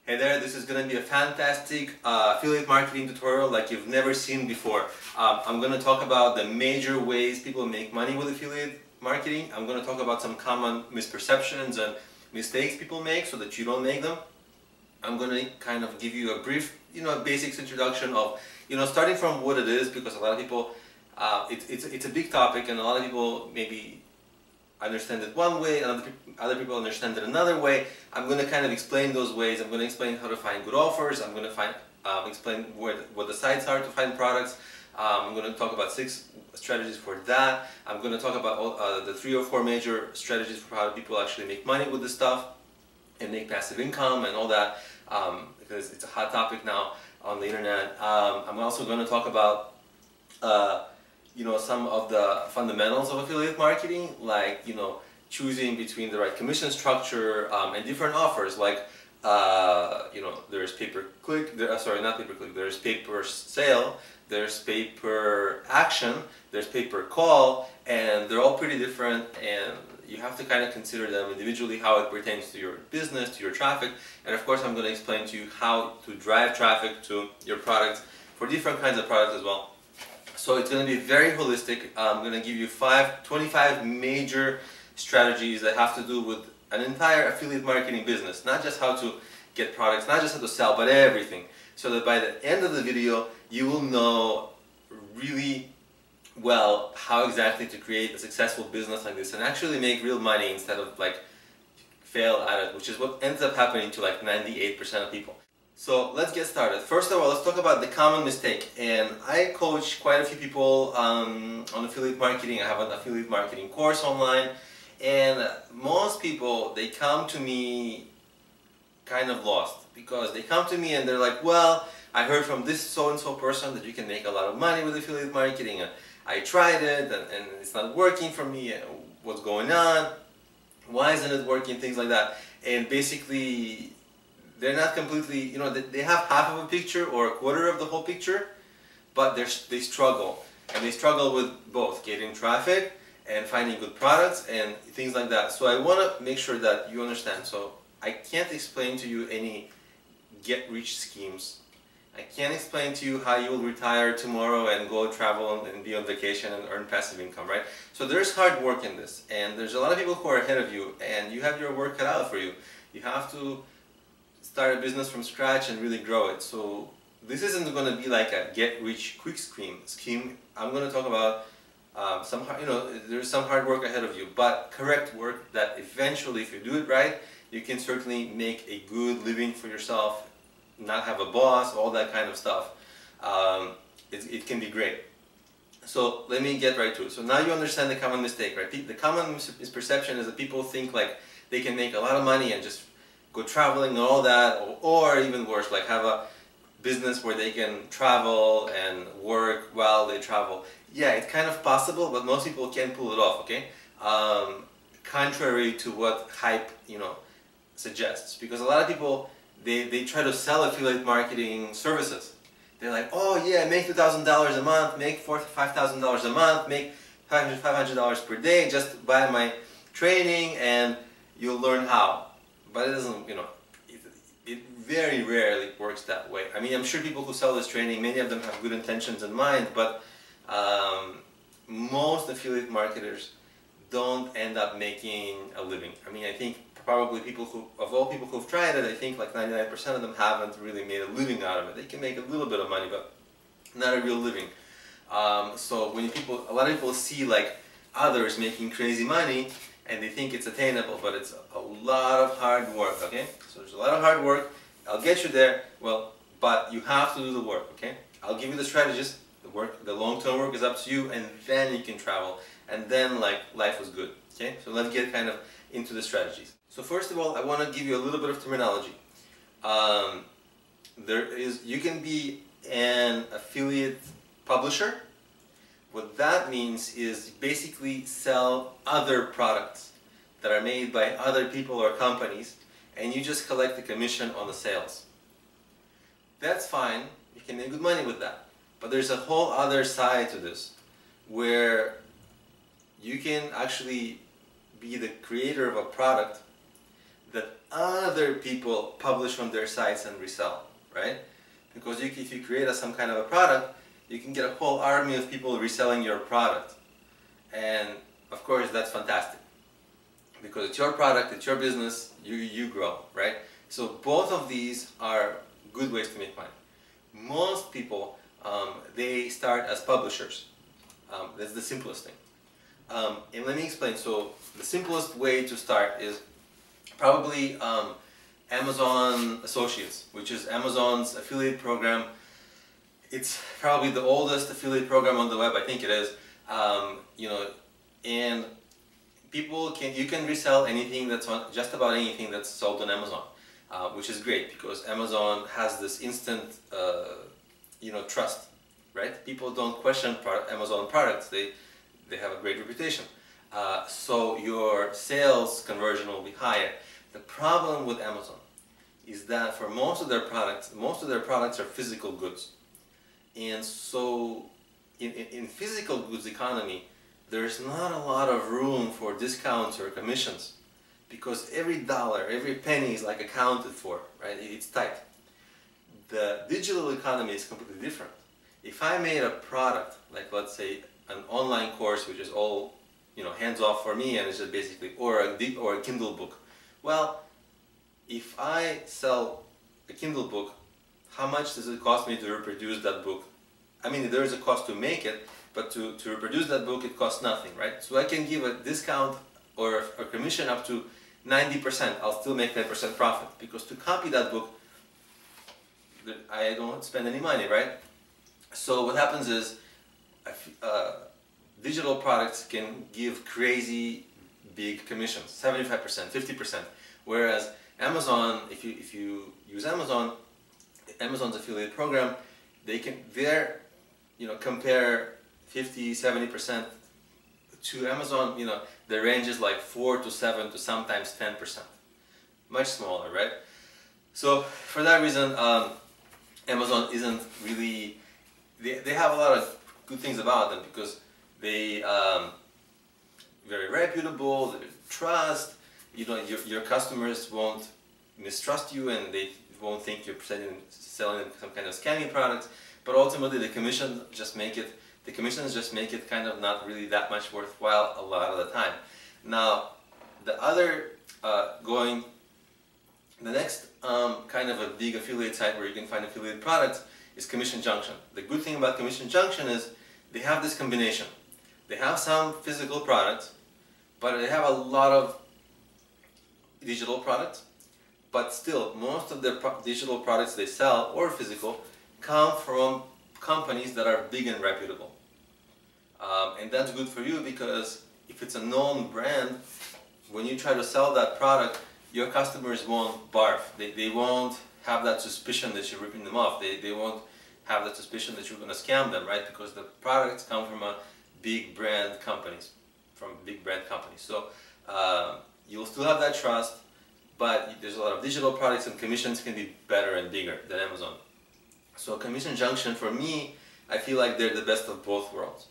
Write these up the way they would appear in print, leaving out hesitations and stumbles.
Hey there, this is going to be a fantastic affiliate marketing tutorial like you've never seen before. I'm going to talk about the major ways people make money with affiliate marketing. I'm going to talk about some common misperceptions and mistakes people make so that you don't make them. I'm going to kind of give you a brief, basics introduction of, starting from what it is, because a lot of people, it's a big topic and a lot of people maybe understand it one way and other people understand it another way. I'm going to kind of explain those ways. I'm going to explain how to find good offers. I'm going to explain what the sites are to find products. I'm going to talk about 6 strategies for that. I'm going to talk about the 3 or 4 major strategies for how people actually make money with this stuff and make passive income and all that, because it's a hot topic now on the internet. I'm also going to talk about some of the fundamentals of affiliate marketing, like choosing between the right commission structure and different offers, like there's pay-per-click, there's pay-per-sale, there's pay-per-action, there's pay-per-call, and they're all pretty different, and you have to kind of consider them individually, how it pertains to your business, to your traffic, and of course I'm going to explain to you how to drive traffic to your products for different kinds of products as well. So it's going to be very holistic. I'm going to give you 25 major strategies that have to do with an entire affiliate marketing business. Not just how to get products, not just how to sell, but everything. So that by the end of the video, you will know really well how exactly to create a successful business like this and actually make real money instead of like fail at it, which is what ends up happening to like 98% of people. So let's get started. First of all, let's talk about the common mistake. And I coach quite a few people on affiliate marketing. I have an affiliate marketing course online. And most people, they come to me kind of lost, because they come to me and they're like, well, I heard from this so-and-so person that you can make a lot of money with affiliate marketing. I tried it and it's not working for me. What's going on? Why isn't it working? Things like that. And basically, they're not completely, they have half of a picture or a quarter of the whole picture, but they struggle. And they struggle with both getting traffic and finding good products and things like that. So I want to make sure that you understand. So I can't explain to you any get-rich schemes. I can't explain to you how you will retire tomorrow and go travel and be on vacation and earn passive income, right? So there's hard work in this, and there's a lot of people who are ahead of you, and you have your work cut out for you. You have to start a business from scratch and really grow it. So this isn't going to be like a get-rich-quick scheme. I'm going to talk about there's some hard work ahead of you, but correct work that eventually, if you do it right, you can certainly make a good living for yourself, not have a boss, all that kind of stuff. It can be great. So let me get right to it. So now you understand the common mistake, right? The common misperception is that people think like they can make a lot of money and just go traveling and all that, or even worse, like have a business where they can travel and work while they travel. Yeah, it's kind of possible, but most people can't pull it off, okay? Contrary to what hype, suggests. Because a lot of people, they try to sell affiliate marketing services. They're like, oh yeah, make $2,000 a month, make $5,000 a month, make $500 per day, just buy my training and you'll learn how. But it doesn't, it very rarely works that way. I mean, I'm sure people who sell this training, many of them have good intentions in mind, but most affiliate marketers don't end up making a living. I mean, I think probably of all people who've tried it, I think like 99% of them haven't really made a living out of it. They can make a little bit of money, but not a real living. So when a lot of people see like others making crazy money, and they think it's attainable, but it's a lot of hard work, okay? So there's a lot of hard work. I'll get you there, well, but you have to do the work, okay? I'll give you the strategies. The long-term work is up to you, and then you can travel, and then like life is good, okay? So let's get kind of into the strategies. So first of all, I want to give you a little bit of terminology. You can be an affiliate publisher. What that means is basically sell other products that are made by other people or companies, and you just collect the commission on the sales. That's fine, you can make good money with that. But there's a whole other side to this, where you can actually be the creator of a product that other people publish on their sites and resell, right? Because if you create some kind of a product, you can get a whole army of people reselling your product. And of course, that's fantastic. Because it's your product, it's your business, you grow, right? So both of these are good ways to make money. Most people, they start as publishers. That's the simplest thing. And let me explain. So the simplest way to start is probably Amazon Associates, which is Amazon's affiliate program. It's probably the oldest affiliate program on the web. I think it is. You know, and you can resell anything that's on, just about anything that's sold on Amazon, which is great because Amazon has this instant, you know, trust, right? People don't question Amazon products. They have a great reputation. So your sales conversion will be higher. The problem with Amazon is that for most of their products are physical goods. And so in physical goods economy, there's not a lot of room for discounts or commissions because every dollar, every penny is like accounted for, right? It's tight. The digital economy is completely different. If I made a product, like let's say an online course which is all, you know, hands off for me and it's just basically, or a Kindle book. Well, if I sell a Kindle book, how much does it cost me to reproduce that book? I mean, there is a cost to make it, but to reproduce that book, it costs nothing, right? So I can give a discount or a commission up to 90%. I'll still make 10% profit because to copy that book, I don't spend any money, right? So what happens is digital products can give crazy big commissions, 75%, 50%. Whereas Amazon, if you use Amazon's affiliate program, you know, compare 50, 70% to Amazon, you know, the range is like 4 to 7 to sometimes 10%. Much smaller, right? So for that reason, Amazon isn't really, they have a lot of good things about them because they very reputable, they trust, you know, your customers won't mistrust you and they won't think you're selling some kind of scammy products, but ultimately the commissions just make it kind of not really that much worthwhile a lot of the time. Now, the next kind of a big affiliate site where you can find affiliate products is Commission Junction. The good thing about Commission Junction is they have this combination. They have some physical products, but they have a lot of digital products, but still most of the digital products they sell or physical come from companies that are big and reputable. And that's good for you because if it's a known brand, when you try to sell that product, your customers won't barf. They won't have that suspicion that you're ripping them off. They won't have that suspicion that you're going to scam them, right? Because the products come from big brand companies, So you'll still have that trust, but there's a lot of digital products and commissions can be better and bigger than Amazon. So Commission Junction, for me, I feel like they're the best of both worlds.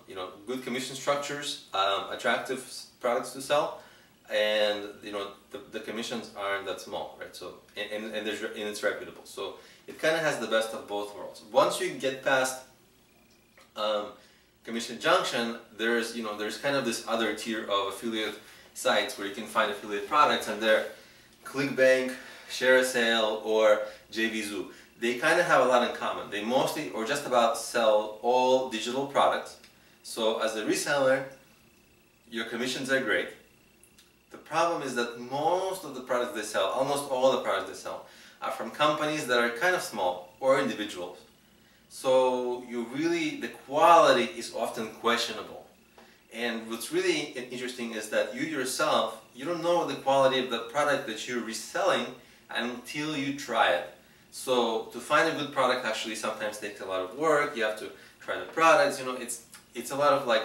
You know, good commission structures, attractive products to sell, and you know the commissions aren't that small, right? So and it's reputable. So it kind of has the best of both worlds. Once you get past Commission Junction, there's kind of this other tier of affiliate sites where you can find affiliate products, and they're ClickBank, Share a Sale, or JVZoo. They kind of have a lot in common. They mostly or just about sell all digital products. So as a reseller, your commissions are great. The problem is that most of the products they sell, almost all the products they sell, are from companies that are kind of small or individuals. So the quality is often questionable. And what's really interesting is that you yourself, you don't know the quality of the product that you're reselling until you try it. So to find a good product actually sometimes takes a lot of work. You have to try the products. You know, it's a lot of like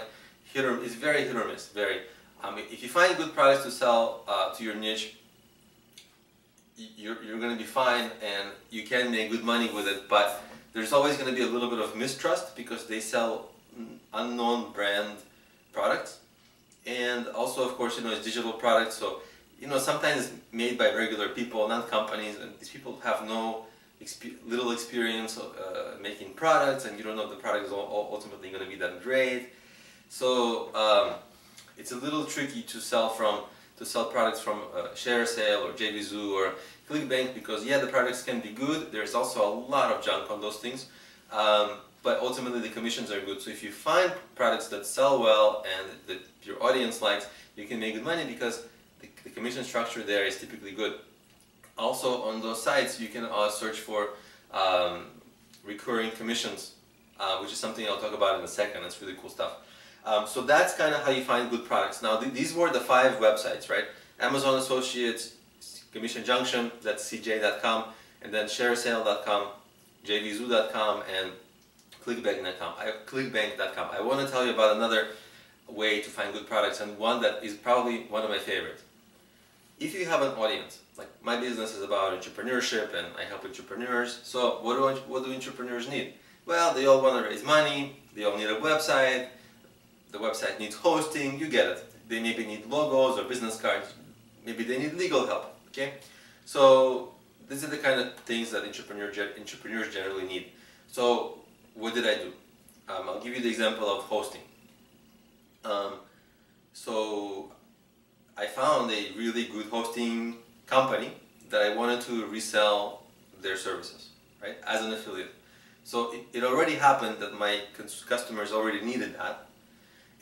it's very hit or miss. If you find good products to sell to your niche, you're going to be fine and you can make good money with it. But there's always going to be a little bit of mistrust because they sell unknown brand products, and also of course it's digital products, so sometimes it's made by regular people, not companies, and these people have little experience making products, and you don't know if the product is ultimately going to be that great. So it's a little tricky to sell products from ShareSale or JVZoo or ClickBank, because yeah, the products can be good. There's also a lot of junk on those things, but ultimately the commissions are good. So if you find products that sell well and that your audience likes, you can make good money because the commission structure there is typically good. Also on those sites you can search for recurring commissions, which is something I'll talk about in a second. That's really cool stuff. So that's kind of how you find good products. Now these were the 5 websites, right? Amazon Associates, Commission Junction, that's cj.com, and then sharesale.com, jvzoo.com, and clickbank.com. I want to tell you about another way to find good products, and one that is probably one of my favorites. If you have an audience, like my business is about entrepreneurship and I help entrepreneurs, so what do entrepreneurs need? Well, they all want to raise money, they all need a website, the website needs hosting, you get it. They maybe need logos or business cards, maybe they need legal help, okay? So these are the kind of things that entrepreneurs generally need. So what did I do? I'll give you the example of hosting. So I found a really good hosting company that I wanted to resell their services, right, as an affiliate. So it already happened that my customers already needed that,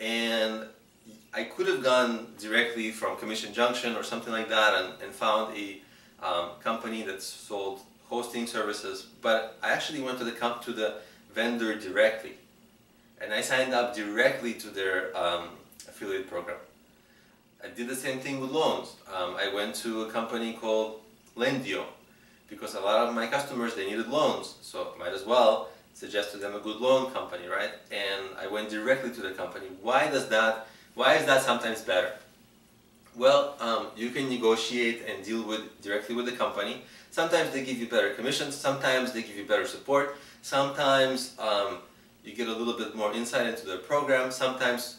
and I could have gone directly from Commission Junction or something like that and found a company that sold hosting services, but I actually went to the vendor directly, and I signed up directly to their affiliate program. I did the same thing with loans. I went to a company called Lendio because a lot of my customers, they needed loans, so might as well suggest to them a good loan company, right? And I went directly to the company. Why is that sometimes better? Well, you can negotiate and deal directly with the company. Sometimes they give you better commissions, sometimes they give you better support, sometimes you get a little bit more insight into their program, sometimes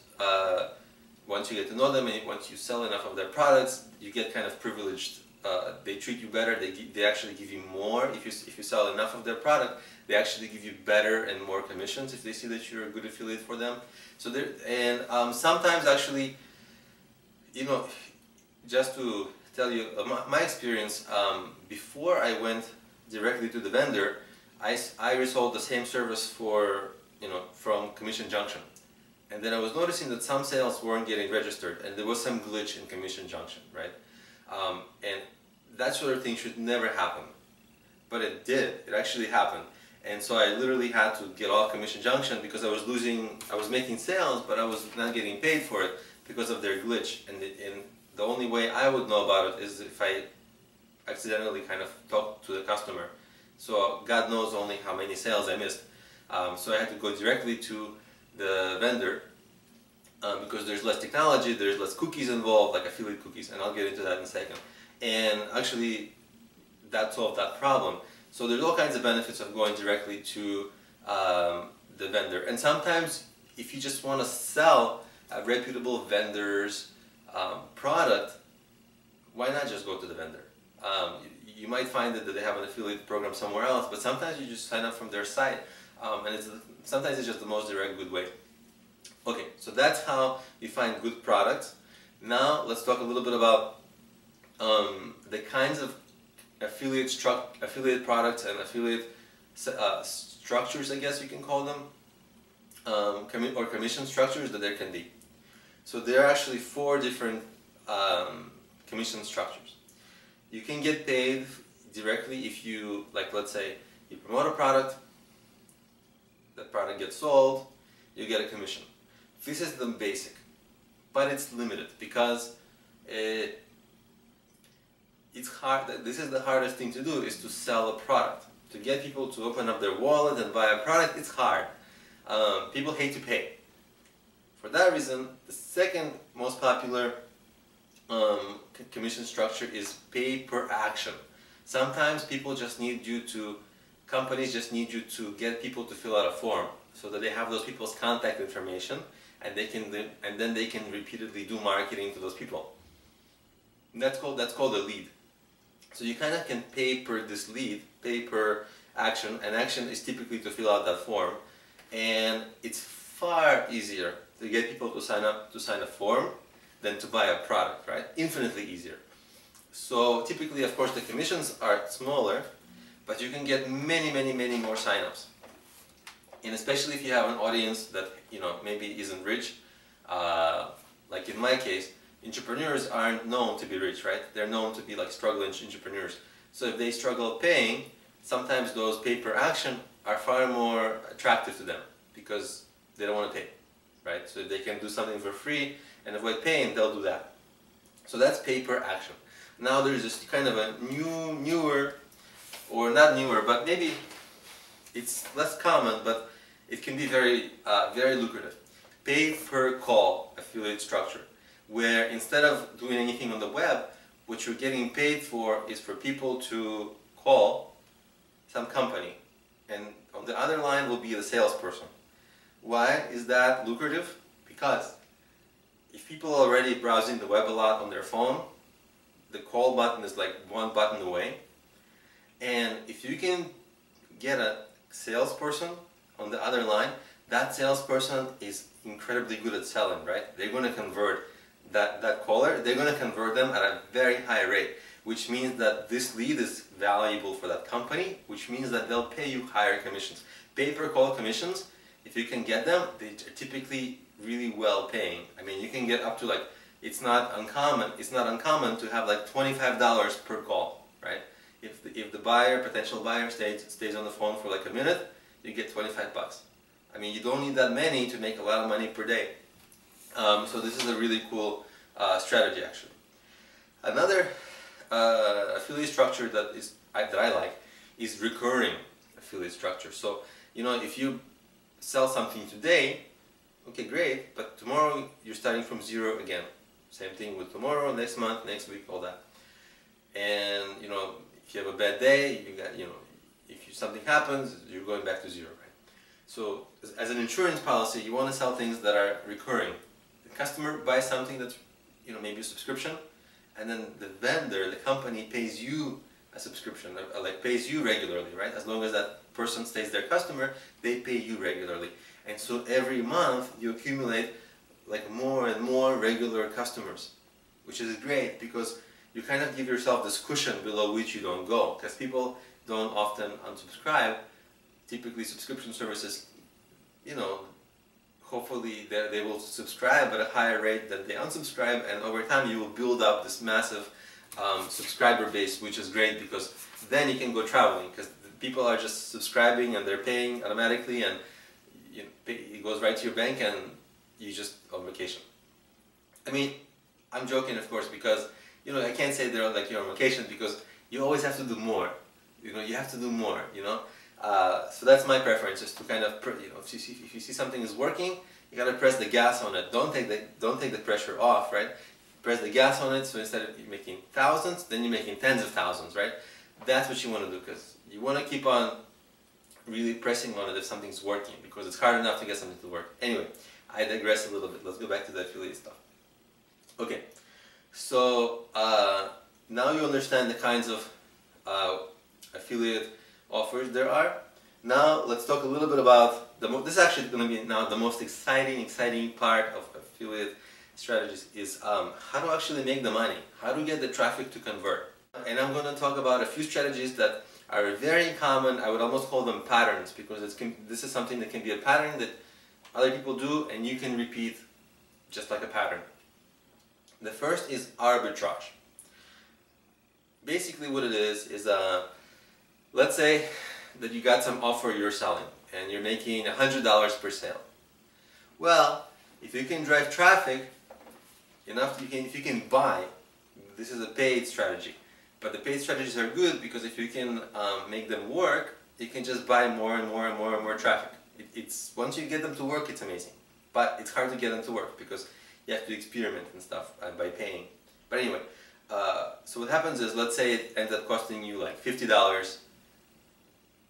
once you get to know them and once you sell enough of their products, you get kind of privileged. They treat you better, they actually give you more. If you sell enough of their product, they actually give you better and more commissions if they see that you're a good affiliate for them. So sometimes actually, just to tell you my experience, before I went directly to the vendor, I resold the same service from Commission Junction. And then I was noticing that some sales weren't getting registered and there was some glitch in Commission Junction, right? And that sort of thing should never happen. But it did, it actually happened. And so I literally had to get off Commission Junction because I was making sales, but I was not getting paid for it because of their glitch. And the only way I would know about it is if I accidentally kind of talked to the customer. So God knows only how many sales I missed. So I had to go directly to the vendor because there's less technology, there's less cookies involved, like affiliate cookies, and I'll get into that in a second. And actually, that solved that problem. So there's all kinds of benefits of going directly to the vendor. And sometimes, if you just want to sell a reputable vendor's product, why not just go to the vendor? You might find that they have an affiliate program somewhere else, but sometimes you just sign up from their site. And sometimes it's just the most direct, good way. Okay, so that's how you find good products. Now let's talk a little bit about the kinds of affiliate products and affiliate structures, I guess you can call them, or commission structures that there can be. So there are actually 4 different commission structures. You can get paid directly if you, let's say, you promote a product, that product gets sold, you get a commission. This is the basic, but it's limited because it's hard. This is the hardest thing to do, is to sell a product. To get people to open up their wallet and buy a product, it's hard. People hate to pay. For that reason, the second most popular commission structure is pay per action. Sometimes people just need you to, companies just need you to get people to fill out a form so that they have those people's contact information, and then they can repeatedly do marketing to those people. That's called a lead. So you kind of can pay per this lead, pay per action, and action is typically to fill out that form. And it's far easier to get people to sign a form than to buy a product, right? Infinitely easier. So typically, of course, the commissions are smaller, but you can get many more signups. And especially if you have an audience that, you know, maybe isn't rich, like in my case, entrepreneurs aren't known to be rich, right? They're known to be like struggling entrepreneurs. So if they struggle paying, sometimes those pay per action are far more attractive to them because they don't want to pay, right? So if they can do something for free and avoid paying, they'll do that. So that's pay per action. Now there's this kind of a newer, or not newer, but maybe it's less common, but it can be very lucrative. Pay per call affiliate structure, where instead of doing anything on the web, what you're getting paid for is for people to call some company, and on the other line will be the salesperson. Why is that lucrative? Because if people are already browsing the web a lot on their phone, the call button is like one button away, and if you can get a salesperson on the other line, that salesperson is incredibly good at selling, right? They're going to convert that caller, they're going to convert them at a very high rate, which means that this lead is valuable for that company, which means that they'll pay you higher commissions. Pay per call commissions, if you can get them, they're typically really well paying. I mean, you can get up to like, it's not uncommon to have like $25 per call, right? If the potential buyer stays on the phone for like a minute, you get 25 bucks. I mean, you don't need that many to make a lot of money per day. So this is a really cool strategy, actually. Another affiliate structure that I like is recurring affiliate structure. So, you know, if you sell something today, okay, great, but tomorrow you're starting from zero again. Same thing with tomorrow, next month, next week, all that. And, you know, if you have a bad day, if something happens, you're going back to zero, right? So, as an insurance policy, you want to sell things that are recurring. The customer buys something that's, you know, maybe a subscription, and then the vendor, the company, pays you a subscription, like pays you regularly, right? As long as that person stays their customer, they pay you regularly. And so every month you accumulate like more and more regular customers, which is great because you kind of give yourself this cushion below which you don't go, because people don't often unsubscribe. Typically subscription services, you know, hopefully they will subscribe at a higher rate than they unsubscribe, and over time you will build up this massive subscriber base, which is great because then you can go traveling, because people are just subscribing and they're paying automatically, and it goes right to your bank and you just on vacation. I mean, I'm joking, of course, because, you know, I can't say they're like you're on vacation, because you always have to do more. You know, you have to do more, you know. So that's my preference, is to kind of, you know, if you see something is working, you gotta press the gas on it. Don't take the pressure off, right? Press the gas on it, so instead of making thousands, then you're making tens of thousands, right? That's what you want to do, because you want to keep on really pressing on it if something's working, because it's hard enough to get something to work. Anyway, I digress a little bit. Let's go back to the affiliate stuff. Okay, so now you understand the kinds of affiliate offers there are. Now let's talk a little bit about this is actually going to be now the most exciting part of affiliate strategies, is how to actually make the money, how to get the traffic to convert. And I'm going to talk about a few strategies that are very common. I would almost call them patterns, because this is something that can be a pattern that other people do and you can repeat just like a pattern. The first is arbitrage. Basically what it is let's say that you got some offer you're selling and you're making $100 per sale. Well, if you can drive traffic enough, if you can buy, this is a paid strategy. But the paid strategies are good because if you can make them work, you can just buy more and more traffic. Once you get them to work, it's amazing. But it's hard to get them to work because you have to experiment and stuff by paying. But anyway, so what happens is, let's say it ends up costing you like $50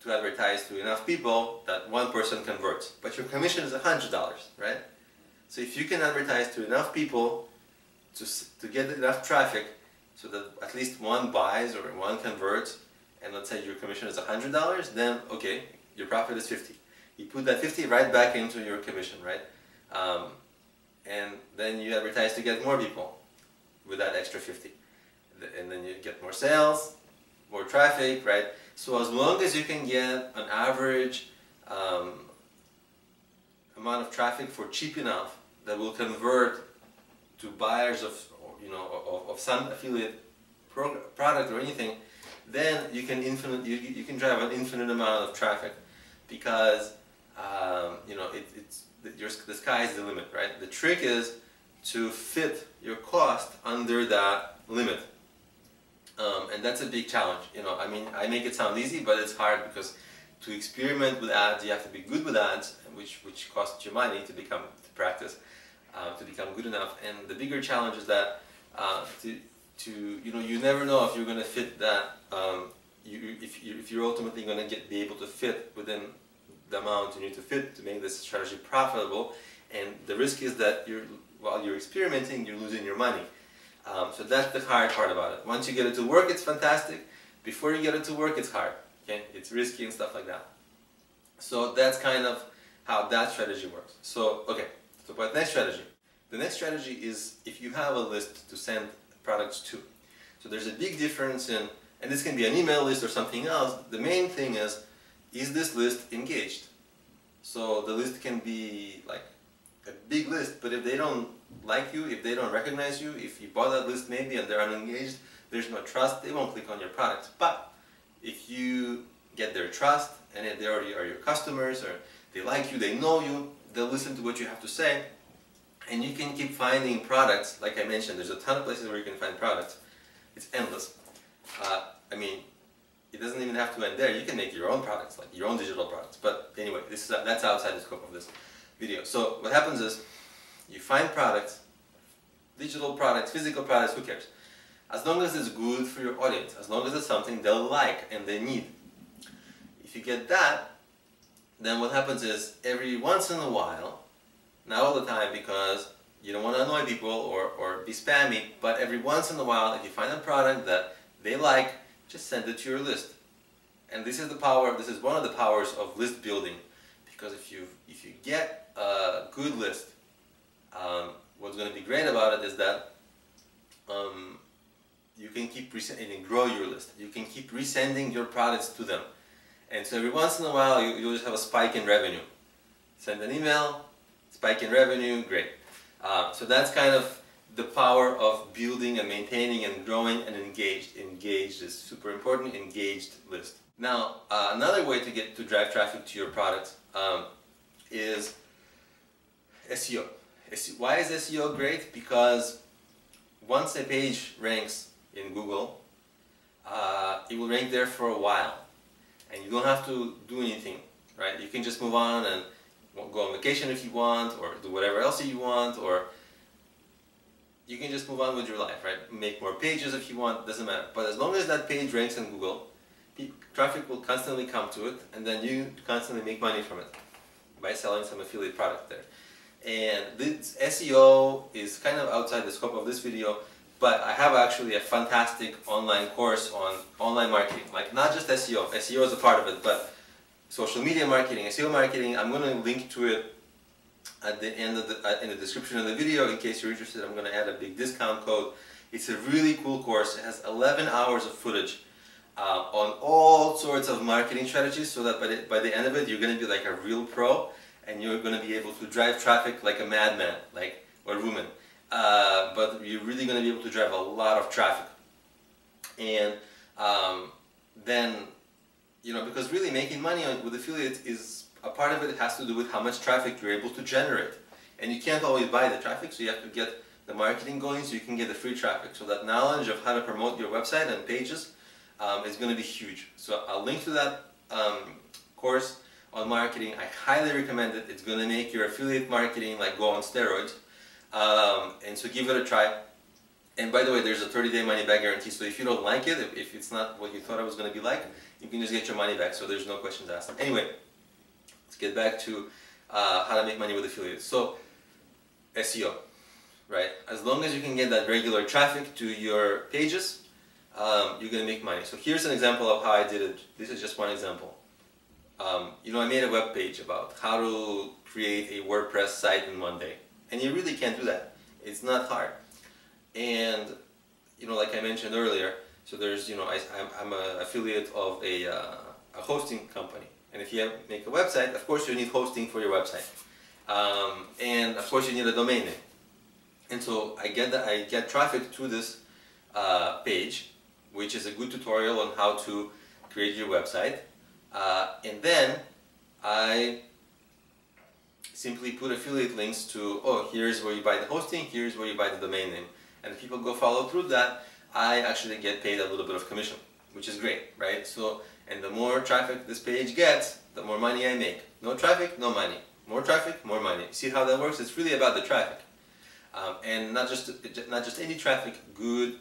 to advertise to enough people that one person converts. But your commission is $100, right? So if you can advertise to enough people to get enough traffic, so that at least one buys or one converts, and let's say your commission is $100, then okay, your profit is 50. You put that 50 right back into your commission, right? And then you advertise to get more people with that extra 50. And then you get more sales, more traffic, right? So as long as you can get an average amount of traffic for cheap enough that will convert to buyers of, of some affiliate product or anything, then you can you can drive an infinite amount of traffic, because the sky is the limit, right? The trick is to fit your cost under that limit, and that's a big challenge. I mean, I make it sound easy, but it's hard, because to experiment with ads, you have to be good with ads, which costs you money to practice, to become good enough. And the bigger challenge is that you never know if you're going to fit that. If you're ultimately going to be able to fit within the amount you need to fit to make this strategy profitable, and the risk is that while you're experimenting, you're losing your money. So that's the hard part about it. Once you get it to work, it's fantastic. Before you get it to work, it's hard. Okay, it's risky and stuff like that. So that's kind of how that strategy works. So okay, so about next strategy. The next strategy is if you have a list to send products to. So there's a big difference in, and this can be an email list or something else. The main thing is this list engaged? So the list can be like a big list, but if they don't like you, if they don't recognize you, if you bought that list maybe and they're unengaged, there's no trust, they won't click on your product. But if you get their trust, and if they already are your customers, or they like you, they know you, they'll listen to what you have to say, and you can keep finding products. Like I mentioned, there's a ton of places where you can find products. It's endless. I mean, it doesn't even have to end there. You can make your own products, like your own digital products. But anyway, that's outside the scope of this video. So what happens is, you find products, digital products, physical products, who cares? As long as it's good for your audience, as long as it's something they'll like and they need. If you get that, then what happens is every once in a while, not all the time because you don't want to annoy people or be spammy, but every once in a while, if you find a product that they like, just send it to your list. And this is one of the powers of list building, because if you get a good list, what's going to be great about it is that you can keep and grow your list. You can keep resending your products to them. And so every once in a while, you'll just have a spike in revenue. Send an email, spike in revenue, great. So that's kind of the power of building and maintaining and growing an engaged. Engaged is super important, engaged list. Now, another way to drive traffic to your products is SEO. Why is SEO great? Because once a page ranks in Google, it will rank there for a while, and you don't have to do anything, right? You can just move on and go on vacation if you want, or do whatever else you want, or you can just move on with your life, right? Make more pages if you want, doesn't matter. But as long as that page ranks in Google, traffic will constantly come to it, and then you constantly make money from it by selling some affiliate product there. And this SEO is kind of outside the scope of this video, but I have actually a fantastic online course on online marketing. Like, not just SEO. SEO is a part of it, but social media marketing, SEO marketing. I'm going to link to it at the end of in the description of the video. In case you're interested, I'm going to add a big discount code. It's a really cool course. It has 11 hours of footage on all sorts of marketing strategies, so that by the end of it, you're going to be like a real pro, and you're going to be able to drive traffic like a madman, or woman. But you're really going to be able to drive a lot of traffic. And then, because really making money with affiliates is a part of it has to do with how much traffic you're able to generate. And you can't always buy the traffic, so you have to get the marketing going so you can get the free traffic. So that knowledge of how to promote your website and pages is going to be huge. So I'll link to that course on marketing. I highly recommend it. It's going to make your affiliate marketing go on steroids. And so give it a try. And by the way, there's a 30-day money-back guarantee, so if you don't like it, if it's not what you thought it was going to be like, you can just get your money back, so there's no questions asked. Anyway, let's get back to how to make money with affiliates. So, SEO. right? As long as you can get that regular traffic to your pages, you're gonna make money. So here's an example of how I did it. This is just one example. I made a web page about how to create a WordPress site in one day, and you really can't do that. It's not hard. And like I mentioned earlier, so there's I'm an affiliate of a hosting company, and if you make a website, of course you need hosting for your website, and of course you need a domain name. And so I get traffic to this page, which is a good tutorial on how to create your website, and then I simply put affiliate links to, oh, here's where you buy the hosting, here's where you buy the domain name. And if people go follow through that, I actually get paid a little bit of commission, which is great, right? So, and the more traffic this page gets, the more money I make. No traffic, no money. More traffic, more money. See how that works? It's really about the traffic. And not just any traffic, good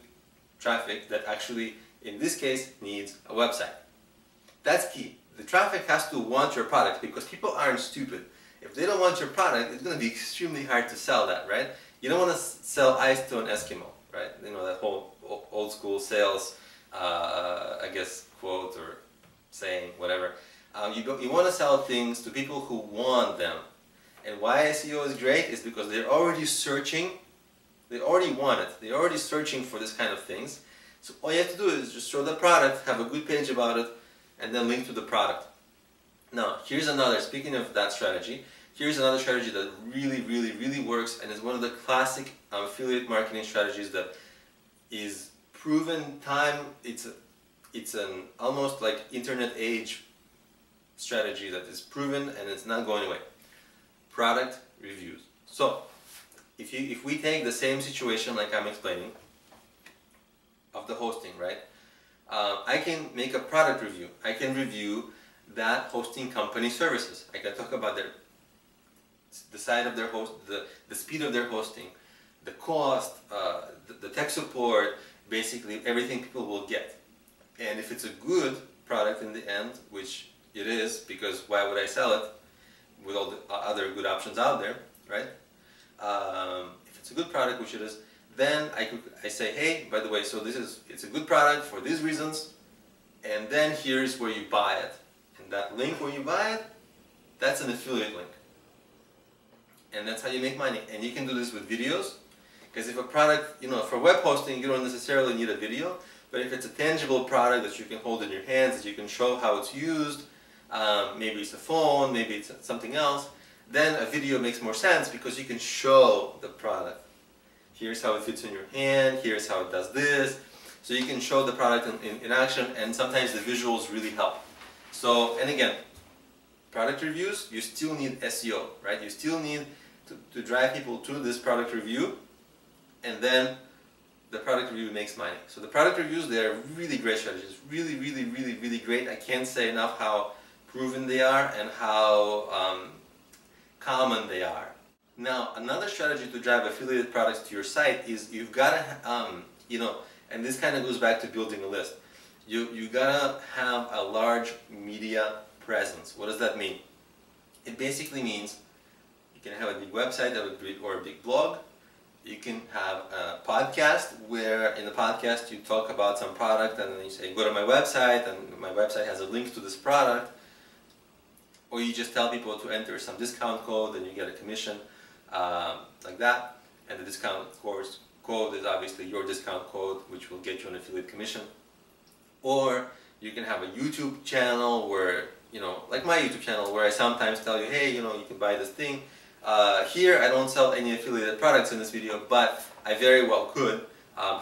traffic that actually, in this case, needs a website. That's key. The traffic has to want your product, because people aren't stupid. If they don't want your product, it's going to be extremely hard to sell that, right? You don't want to sell ice to an Eskimo, right? That whole old school sales, I guess, quote or saying, whatever. You want to sell things to people who want them. And why SEO is great is because they're already searching, they already want it, they're already searching for this kind of things. So all you have to do is just show the product, have a good page about it, and then link to the product. Now, here's another, speaking of that strategy, here's another strategy that really, really, really works, and is one of the classic affiliate marketing strategies that is proven time. It's an almost like internet age strategy that is proven and it's not going away. Product reviews. So, if we take the same situation like I'm explaining of the hosting, right? I can make a product review. I can review that hosting company services. I can talk about the side of their host, the speed of their hosting, the cost, the tech support, basically everything people will get. And if it's a good product in the end, which it is, because why would I sell it with all the other good options out there, right? If it's a good product, which it is, then I say, hey, by the way, so it's a good product for these reasons, and then here's where you buy it. And that link where you buy it, that's an affiliate link. And that's how you make money. And you can do this with videos, because if a product, for web hosting, you don't necessarily need a video, but if it's a tangible product that you can hold in your hands, that you can show how it's used, maybe it's a phone, maybe it's something else, then a video makes more sense because you can show the product. Here's how it fits in your hand, here's how it does this. So you can show the product in action, and sometimes the visuals really help. So, and again, product reviews, you still need SEO, right? You still need to drive people to this product review, and then the product review makes money. So the product reviews, they're really great strategies. Really, really, really, really great. I can't say enough how proven they are and how common they are. Now, another strategy to drive affiliate products to your site is you've got to, and this kind of goes back to building a list. You gotta have a large media presence. What does that mean? It basically means you can have a big website or a big blog. You can have a podcast where in the podcast you talk about some product and then you say, go to my website, and my website has a link to this product. Or you just tell people to enter some discount code and you get a commission, like that. And the discount code is obviously your discount code, which will get you an affiliate commission. Or you can have a YouTube channel where, like my YouTube channel, where I sometimes tell you, hey, you can buy this thing. Here I don't sell any affiliated products in this video, but I very well could.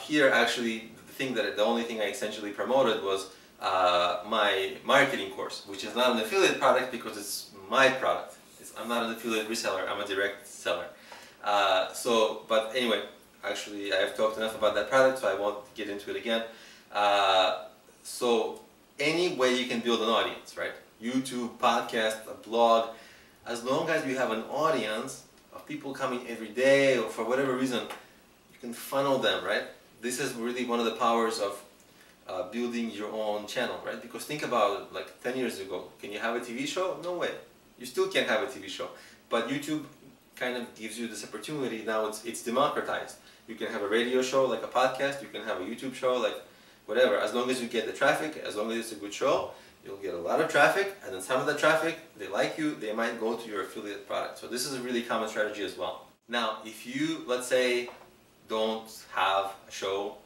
Here actually, the only thing I essentially promoted was my marketing course, which is not an affiliate product because it's my product. I'm not an affiliate reseller, I'm a direct seller. But anyway, actually I've talked enough about that product, so I won't get into it again. So any way you can build an audience, right? YouTube, podcast, a blog, as long as you have an audience of people coming every day or for whatever reason, you can funnel them, right? This is really one of the powers of building your own channel, right? Because think about it, like 10 years ago, can you have a TV show? No way. You still can't have a TV show. But YouTube kind of gives you this opportunity. Now it's democratized. You can have a radio show like a podcast, you can have a YouTube show like whatever. As long as you get the traffic, as long as it's a good show, you'll get a lot of traffic, and then some of the traffic, they like you, they might go to your affiliate product. So this is a really common strategy as well. Now, if you, let's say, don't have a show,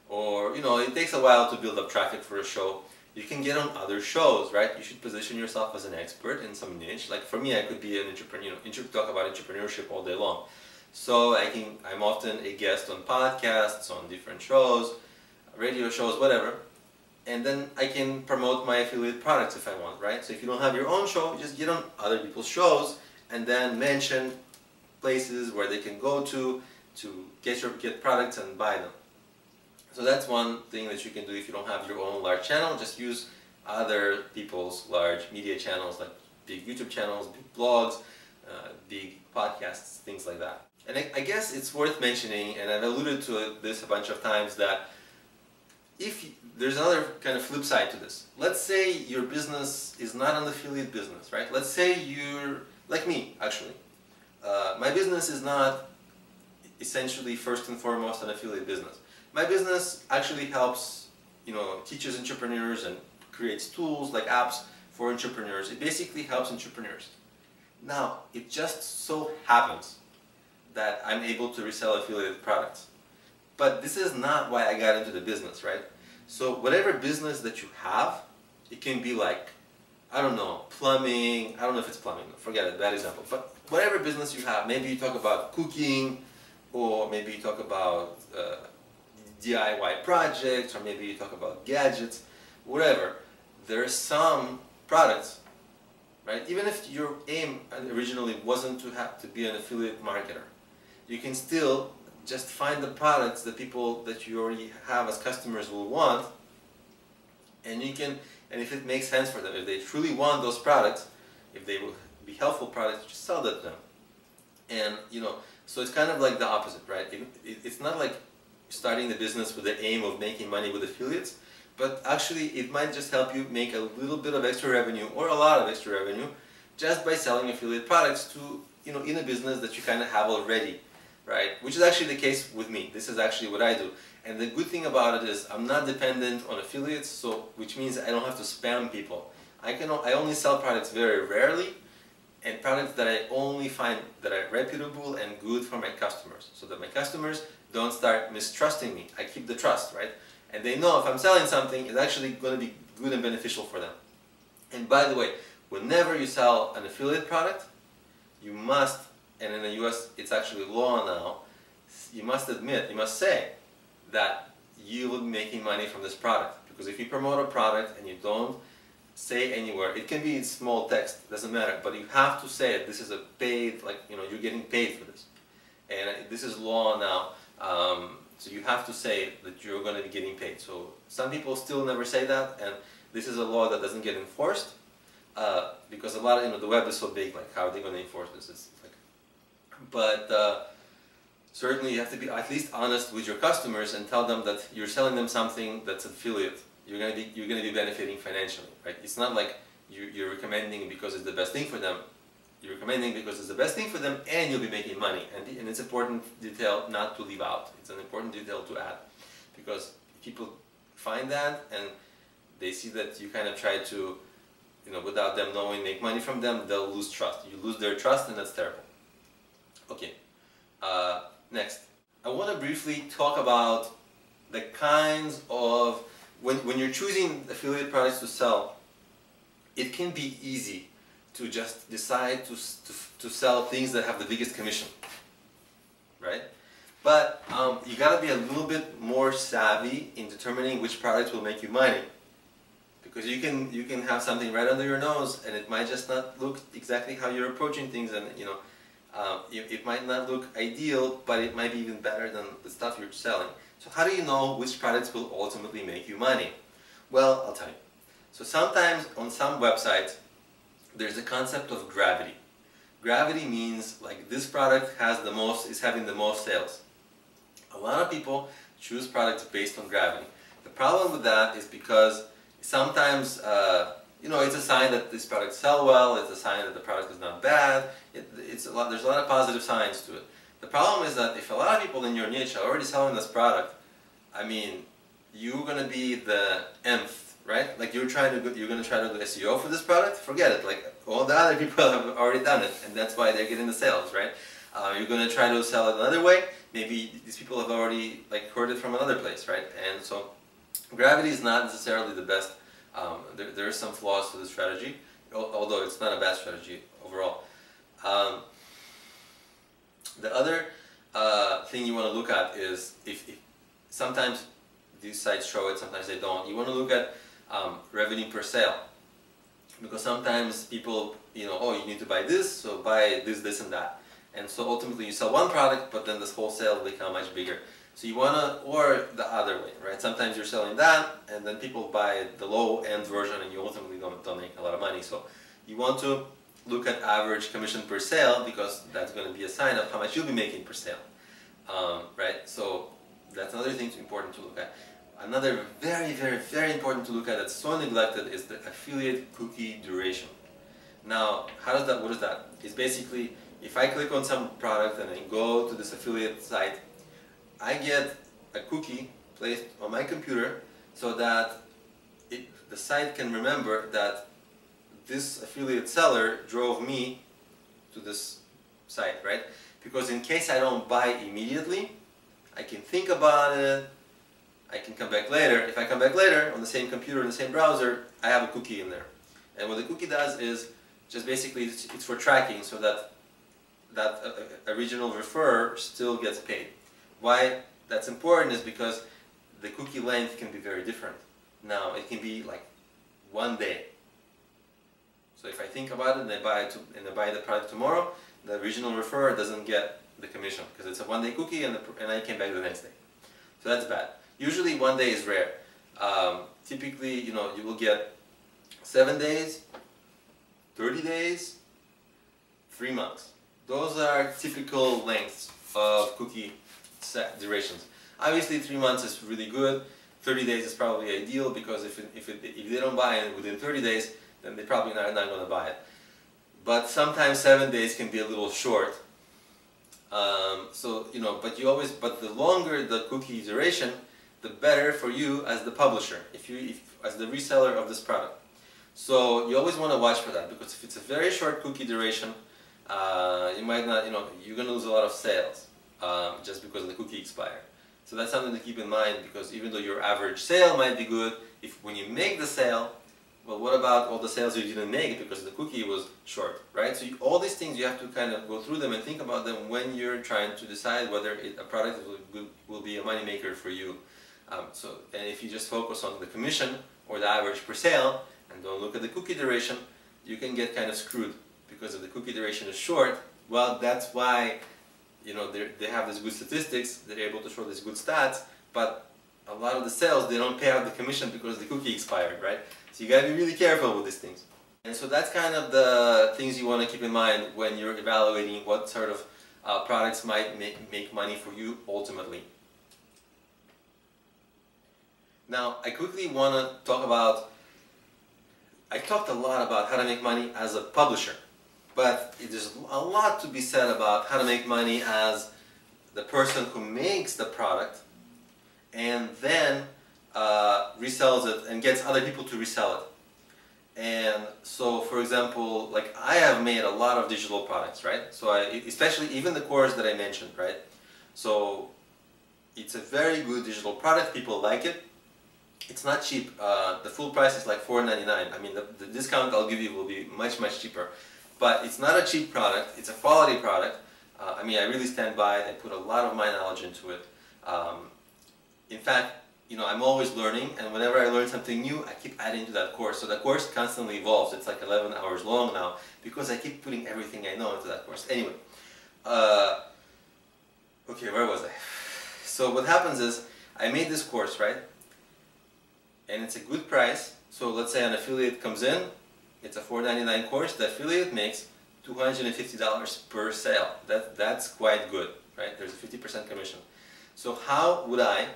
or it takes a while to build up traffic for a show, you can get on other shows, right? You should position yourself as an expert in some niche. Like for me, I could be an entrepreneur, talk about entrepreneurship all day long. So I'm often a guest on podcasts, on different shows, radio shows, whatever. And then I can promote my affiliate products if I want, right? So if you don't have your own show, just get on other people's shows and then mention places where they can go to get products and buy them. So that's one thing that you can do if you don't have your own large channel. Just use other people's large media channels, like big YouTube channels, big blogs, big podcasts, things like that. And I guess it's worth mentioning, and I've alluded to this a bunch of times, that there's another kind of flip side to this. Let's say your business is not an affiliate business, right? Let's say you're like me, actually. My business is not essentially first and foremost an affiliate business. My business actually helps, teaches entrepreneurs and creates tools like apps for entrepreneurs. It basically helps entrepreneurs. Now, it just so happens that I'm able to resell affiliate products. But this is not why I got into the business, right? So whatever business that you have, it can be like, I don't know, plumbing. I don't know if it's plumbing, forget it, bad example. But whatever business you have, maybe you talk about cooking, or maybe you talk about DIY projects, or maybe you talk about gadgets, whatever. There are some products, right? Even if your aim originally wasn't to be an affiliate marketer, you can still just find the products that people that you already have as customers will want, and if it makes sense for them, if they truly want those products, if they will be helpful products, just sell that to them. And so it's kind of like the opposite, right? It's not like starting the business with the aim of making money with affiliates, but actually it might just help you make a little bit of extra revenue or a lot of extra revenue just by selling affiliate products to, in a business that you kind of have already, right? Which is actually the case with me. This is actually what I do. And the good thing about it is I'm not dependent on affiliates, which means I don't have to spam people. I only sell products very rarely, and products that I only find that are reputable and good for my customers, so that my customers don't start mistrusting me. I keep the trust, right? And they know if I'm selling something, it's actually going to be good and beneficial for them. And by the way, whenever you sell an affiliate product, you must, and in the US it's actually law now, you must say that you will be making money from this product. Because if you promote a product and you don't say anywhere, it can be in small text, doesn't matter, but you have to say it. This is a paid, you're getting paid for this. And this is law now, so you have to say that you're going to be getting paid. So some people still never say that, and this is a law that doesn't get enforced, because a lot of, the web is so big, like how are they going to enforce this? But certainly you have to be at least honest with your customers and tell them that you're selling them something that's affiliate. You're going to be benefiting financially, right? It's not like you're recommending because it's the best thing for them. You're recommending because it's the best thing for them, and you'll be making money. And it's an important detail not to leave out. It's an important detail to add, because people find that and they see that you kind of try to, without them knowing, make money from them, they'll lose trust. You lose their trust, and that's terrible. Okay, next. I want to briefly talk about the kinds of, when you're choosing affiliate products to sell, it can be easy to just decide to sell things that have the biggest commission, right? But you got to be a little bit more savvy in determining which products will make you money, because you can have something right under your nose and it might just not look exactly how you're approaching things, and it might not look ideal, but it might be even better than the stuff you're selling. So how do you know which products will ultimately make you money? Well, I'll tell you. So sometimes on some websites there's a concept of gravity. Gravity means like this product is having the most sales. A lot of people choose products based on gravity. The problem with that is because sometimes you know, it's a sign that this product sell well, it's a sign that the product is not bad, there's a lot of positive signs to it. The problem is that if a lot of people in your niche are already selling this product, I mean, you're going to be the nth, right? Like you're going to try to do SEO for this product, forget it, like all the other people have already done it, and that's why they're getting the sales, right? You're going to try to sell it another way, maybe these people have already like heard it from another place, right? And so gravity is not necessarily the best. There are some flaws to the strategy, although it's not a bad strategy overall. The other thing you want to look at is if sometimes these sites show it, sometimes they don't. You want to look at revenue per sale, because sometimes people, you know, oh, you need to buy this, so buy this, this, and that, and so ultimately you sell one product, but then this whole sale will become much bigger. So you want to, or the other way, right? Sometimes you're selling that, and then people buy the low-end version, and you ultimately don't make a lot of money. So you want to look at average commission per sale, because that's going to be a sign of how much you'll be making per sale, right? So that's another thing important to look at. Another very, very, very important to look at that's so neglected is the affiliate cookie duration. Now, how does that? What is that? It's basically if I click on some product and I go to this affiliate site, I get a cookie placed on my computer so that the site can remember that this affiliate seller drove me to this site, right? Because in case I don't buy immediately, I can think about it, I can come back later. If I come back later on the same computer, in the same browser, I have a cookie in there. And what the cookie does is just basically it's for tracking so that original referrer still gets paid. Why that's important is because the cookie length can be very different. Now it can be like 1 day. So if I think about it and I buy the product tomorrow, the original referrer doesn't get the commission because it's a 1-day cookie and I came back the next day. So that's bad. Usually 1 day is rare. Typically, you know, you will get 7 days, 30 days, 3 months. Those are typical lengths of cookie set durations. Obviously 3 months is really good. 30 days is probably ideal because if they don't buy it within 30 days, then they're probably not going to buy it. But sometimes 7 days can be a little short. So, you know, but the longer the cookie duration, the better for you as the publisher, as the reseller of this product. So you always want to watch for that, because if it's a very short cookie duration, you might not, you know, you're going to lose a lot of sales just because the cookie expired. So that's something to keep in mind, because even though your average sale might be good, when you make the sale, well, what about all the sales you didn't make because the cookie was short, right? So all these things, you have to kind of go through them and think about them when you're trying to decide whether a product will be a money maker for you. And if you just focus on the commission or the average per sale and don't look at the cookie duration, you can get kind of screwed, because if the cookie duration is short, well, that's why, you know, they have these good statistics, they're able to show these good stats, but a lot of the sales, they don't pay out the commission because the cookie expired, right? So you gotta be really careful with these things. And so that's kind of the things you want to keep in mind when you're evaluating what sort of products might make money for you ultimately. Now, I quickly want to talk about, I talked a lot about how to make money as a publisher, but there's a lot to be said about how to make money as the person who makes the product and then resells it and gets other people to resell it. And so, for example, like I have made a lot of digital products, right? So especially even the course that I mentioned, right? So it's a very good digital product, people like it. It's not cheap. The full price is like $4.99. I mean, the discount I'll give you will be much, much cheaper. But it's not a cheap product, it's a quality product. I mean, I really stand by it. I put a lot of my knowledge into it. In fact, you know, I'm always learning, and whenever I learn something new, I keep adding to that course. So the course constantly evolves. It's like 11 hours long now, because I keep putting everything I know into that course. Anyway, okay, where was I? So what happens is, I made this course, right? And it's a good price. So let's say an affiliate comes in, it's a $4.99 course, the affiliate makes $250 per sale. That's quite good, right? There's a 50% commission. So how would I,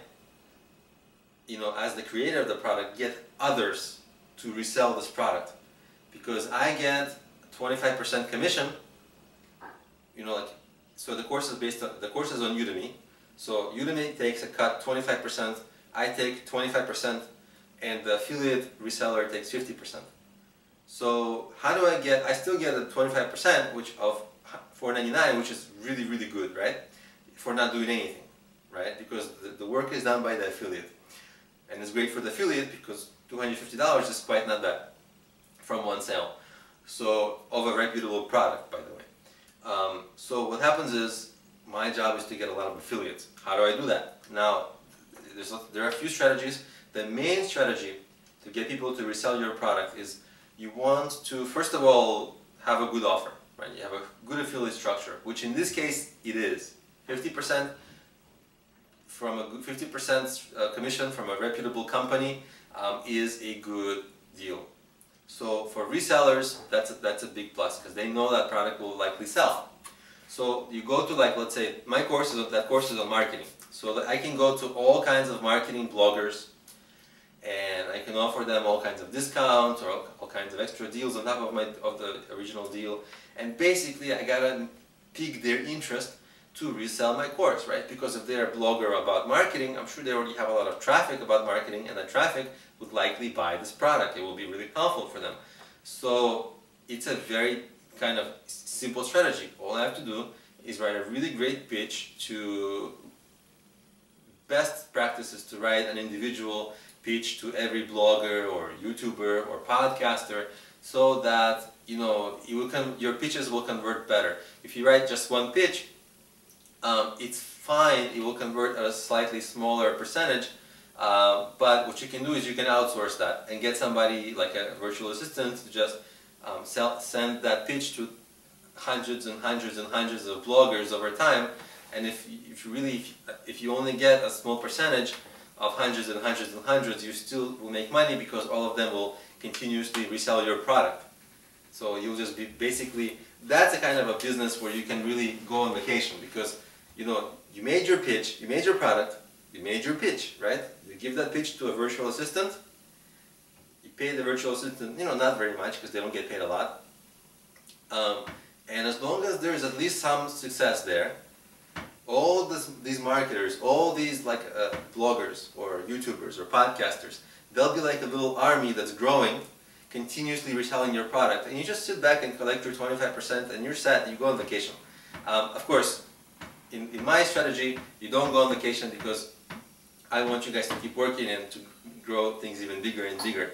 you know, as the creator of the product, get others to resell this product? because I get 25% commission. You know, like, so the course is based on, the course is on Udemy. So Udemy takes a cut 25%, I take 25%, and the affiliate reseller takes 50%. So how do I get, I still get a 25%, which of $4.99, which is really, really good, right? For not doing anything, right? Because the work is done by the affiliate. And it's great for the affiliate because $250 is quite not bad from one sale. So, of a reputable product, by the way. So what happens is, my job is to get a lot of affiliates. How do I do that? Now, there are a few strategies. The main strategy to get people to resell your product is you want to, first of all, have a good offer, right? You have a good affiliate structure, which in this case, it is. 50% from a good 50% commission from a reputable company is a good deal. So for resellers, that's a big plus because they know that product will likely sell. So you go to, like, let's say my course is on marketing. So I can go to all kinds of marketing bloggers and I can offer them all kinds of discounts or all kinds of extra deals on top of the original deal. And basically I gotta pique their interest to resell my course, right? Because if they're a blogger about marketing, I'm sure they already have a lot of traffic about marketing, and that traffic would likely buy this product. It will be really helpful for them. So it's a very kind of simple strategy. All I have to do is write a really great pitch to best practices to write an individual pitch to every blogger or YouTuber or podcaster, so that, you know, your pitches will convert better. If you write just one pitch, it's fine, it will convert at a slightly smaller percentage, but what you can do is you can outsource that and get somebody like a virtual assistant to just send that pitch to hundreds and hundreds and hundreds of bloggers over time. And if you only get a small percentage of hundreds and hundreds and hundreds, you still will make money because all of them will continuously resell your product. So you'll just be basically, that's a kind of a business where you can really go on vacation because, you know, you made your pitch, you made your product, you made your pitch, right? You give that pitch to a virtual assistant, you pay the virtual assistant, you know, not very much because they don't get paid a lot. And as long as there's at least some success there, all these marketers, all these like bloggers or YouTubers or podcasters, they'll be like a little army that's growing, continuously reselling your product, and you just sit back and collect your 25% and you're set and you go on vacation. Of course, in my strategy, you don't go on vacation because I want you guys to keep working and to grow things even bigger and bigger.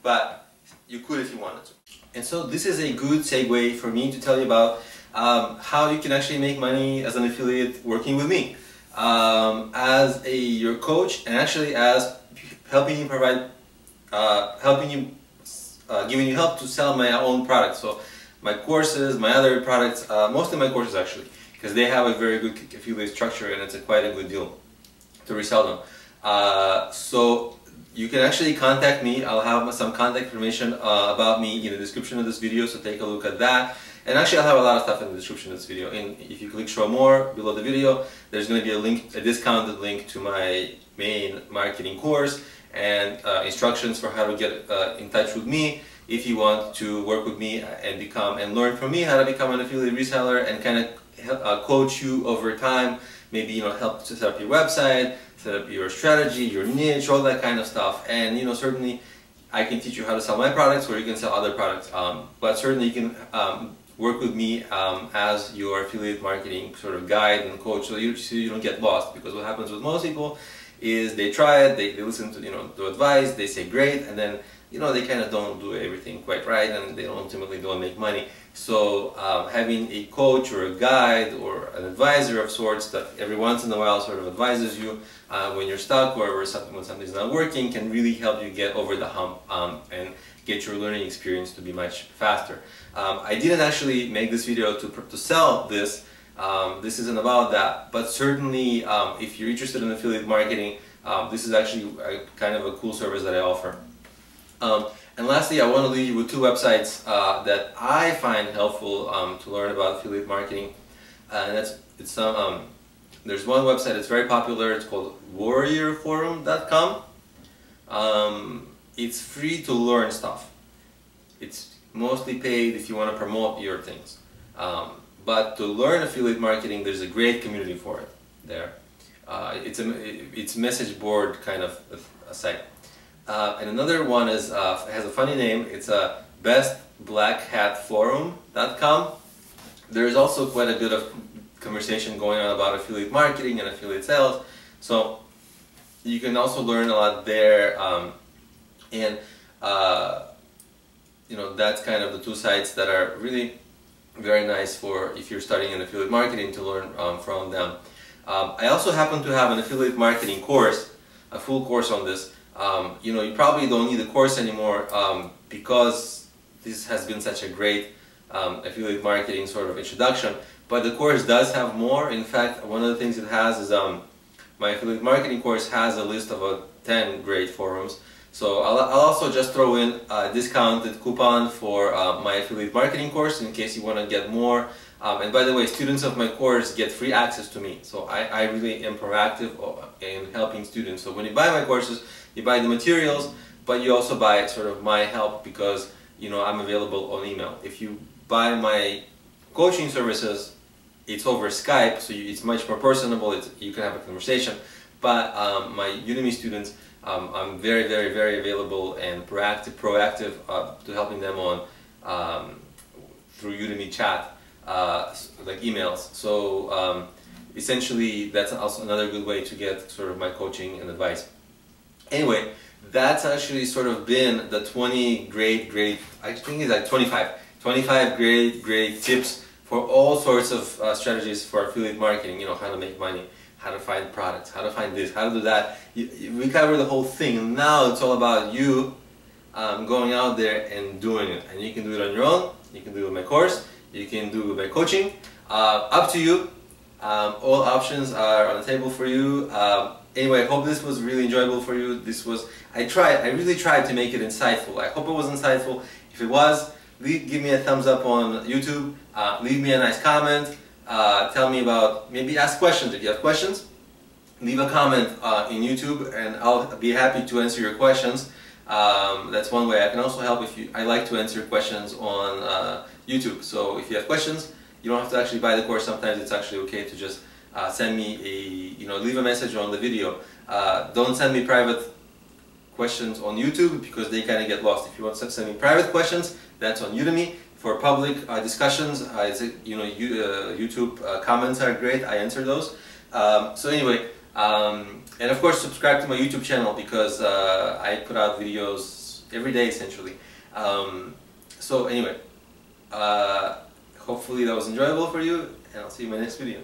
But you could if you wanted to. And so this is a good segue for me to tell you about how you can actually make money as an affiliate working with me. As your coach, and actually as helping you provide, giving you help to sell my own products. So my courses, my other products, most of my courses actually, because they have a very good affiliate structure and it's quite a good deal to resell them. So you can actually contact me. I'll have some contact information about me in the description of this video, so take a look at that. And actually I'll have a lot of stuff in the description of this video. And if you click show more below the video, there's going to be a link, a discounted link to my main marketing course and instructions for how to get in touch with me if you want to work with me and learn from me how to become an affiliate reseller and kind of coach you over time. Maybe, you know, help to set up your website, set up your strategy, your niche, all that kind of stuff. And, you know, certainly I can teach you how to sell my products, or you can sell other products. But certainly you can work with me as your affiliate marketing sort of guide and coach, so you don't get lost. Because what happens with most people is they try it, they listen to, you know, the advice, they say great, and then, you know, they kind of don't do everything quite right, and they ultimately don't make money. So having a coach or a guide or an advisor of sorts that every once in a while sort of advises you when you're stuck or when something's not working can really help you get over the hump and get your learning experience to be much faster. I didn't actually make this video to sell this. This isn't about that, but certainly if you're interested in affiliate marketing, this is actually kind of a cool service that I offer. And lastly, I want to leave you with two websites that I find helpful to learn about affiliate marketing. And there's one website that's very popular. It's called warriorforum.com. It's free to learn stuff. It's mostly paid if you want to promote your things. But to learn affiliate marketing, there's a great community for it there. It's message board kind of a site. And another one is has a funny name. It's a bestblackhatforum.com. There's also quite a bit of conversation going on about affiliate marketing and affiliate sales, so you can also learn a lot there. And you know, that's kind of the two sites that are really very nice for if you're studying in affiliate marketing to learn from them. I also happen to have an affiliate marketing course, a full course on this. You know, you probably don't need a course anymore because this has been such a great affiliate marketing sort of introduction, but the course does have more. In fact, one of the things it has is my affiliate marketing course has a list of 10 great forums. So I'll also just throw in a discounted coupon for my affiliate marketing course in case you want to get more. And by the way, students of my course get free access to me. So I really am proactive in helping students. So when you buy my courses, you buy the materials, but you also buy sort of my help because, you know, I'm available on email. If you buy my coaching services, it's over Skype, so it's much more personable. You can have a conversation. But my Udemy students, I'm very, very, very available and proactive to helping them on through Udemy chat, like emails. So essentially, that's also another good way to get sort of my coaching and advice. Anyway, that's actually sort of been the 20 great, I think it's like 25 great tips for all sorts of strategies for affiliate marketing. You know, how to make money, how to find products, how to find this, how to do that. We cover the whole thing, and now it's all about you going out there and doing it. And you can do it on your own, you can do it with my course, you can do it with my coaching. Up to you. All options are on the table for you. Anyway, I hope this was really enjoyable for you. I really tried to make it insightful. I hope it was insightful. If it was, give me a thumbs up on YouTube, leave me a nice comment, tell me about, maybe ask questions. If you have questions, leave a comment in YouTube and I'll be happy to answer your questions. That's one way. I can also help I like to answer questions on YouTube. So if you have questions, you don't have to actually buy the course. Sometimes it's actually okay to just send me leave a message on the video. Don't send me private questions on YouTube because they kind of get lost. If you want to send me private questions, that's on Udemy. For public discussions, YouTube comments are great. I answer those. So anyway, and of course subscribe to my YouTube channel because I put out videos every day essentially. So anyway, hopefully that was enjoyable for you, and I'll see you in my next video.